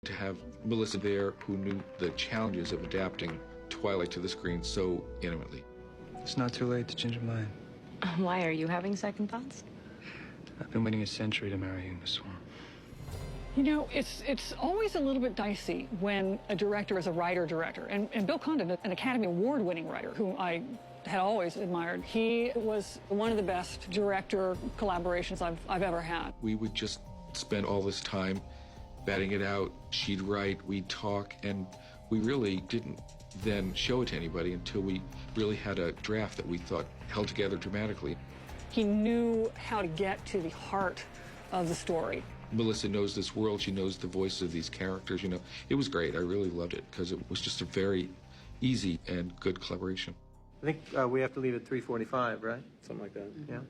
To have Melissa there, who knew the challenges of adapting Twilight to the screen so intimately. It's not too late to change your mind. Why, are you having second thoughts? I've been waiting a century to marry you, Miss Swan. You know, it's always a little bit dicey when a director is a writer-director. And Bill Condon, an Academy Award-winning writer, whom I had always admired, he was one of the best director collaborations I've ever had. We would just spend all this time batting it out. She'd write, we'd talk, and we really didn't then show it to anybody until we really had a draft that we thought held together dramatically. He knew how to get to the heart of the story. Melissa knows this world. She knows the voices of these characters. You know, it was great. I really loved it because it was just a very easy and good collaboration. I think we have to leave at 3:45, right? Something like that. Yeah.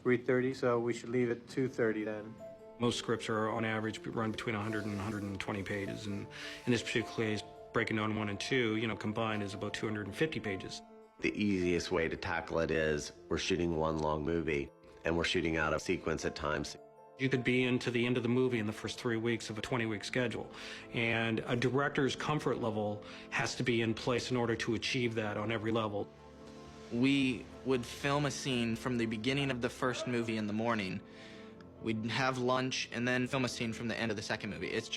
3:30, so we should leave at 2:30 then. Most scripts are, on average, run between 100 and 120 pages, and in this particular case, Breaking Dawn 1 and 2, you know, combined is about 250 pages. The easiest way to tackle it is we're shooting one long movie, and we're shooting out of sequence at times. You could be into the end of the movie in the first 3 weeks of a 20-week schedule, and a director's comfort level has to be in place in order to achieve that on every level. We would film a scene from the beginning of the first movie in the morning. We'd have lunch and then film a scene from the end of the second movie. It's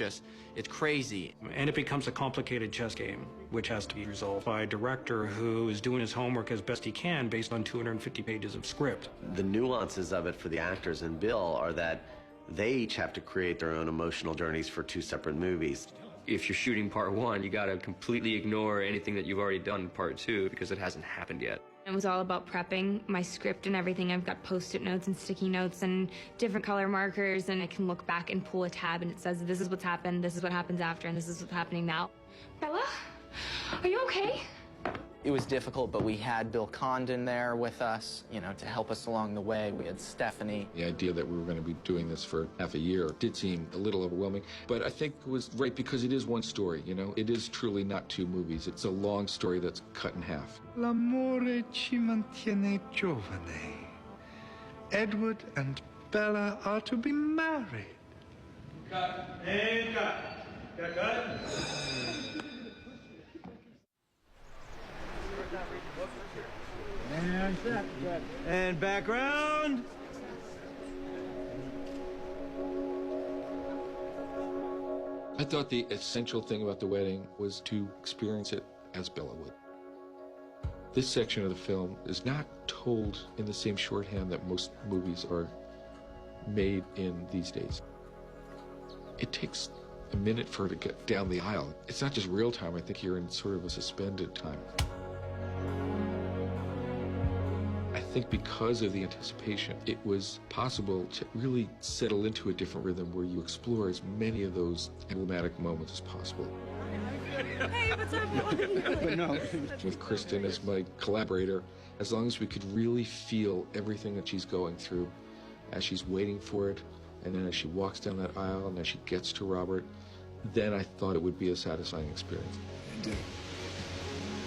crazy. And it becomes a complicated chess game, which has to be resolved by a director who is doing his homework as best he can based on 250 pages of script. The nuances of it for the actors and Bill are that they each have to create their own emotional journeys for two separate movies. If you're shooting part one, you gotta completely ignore anything that you've already done in part two because it hasn't happened yet. It was all about prepping my script and everything. I've got Post-it notes and sticky notes and different color markers, and I can look back and pull a tab and it says, this is what's happened, this is what happens after, and this is what's happening now. Bella, are you okay? It was difficult, but we had Bill Condon there with us, you know, to help us along the way. We had Stephanie. The idea that we were going to be doing this for half a year did seem a little overwhelming, but I think it was right because it is one story, you know? It is truly not two movies. It's a long story that's cut in half. L'amore ci mantiene giovane. Edward and Bella are to be married. Cut. And cut. Cut. And background. I thought the essential thing about the wedding was to experience it as Bella would. This section of the film is not told in the same shorthand that most movies are made in these days. It takes a minute for her to get down the aisle. It's not just real time. I think you're in sort of a suspended time. I think because of the anticipation, it was possible to really settle into a different rhythm where you explore as many of those emblematic moments as possible. Hey, what's up? With Kristen as my collaborator, as long as we could really feel everything that she's going through as she's waiting for it, and then as she walks down that aisle and as she gets to Robert, then I thought it would be a satisfying experience. I do.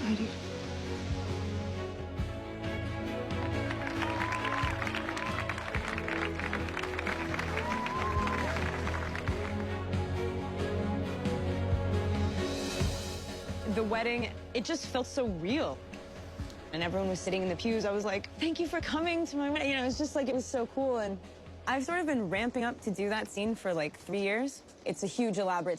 I do. The wedding, it just felt so real. And everyone was sitting in the pews. I was like, thank you for coming to my wedding. You know, it's just like, it was so cool. And I've sort of been ramping up to do that scene for like 3 years. It's a huge, elaborate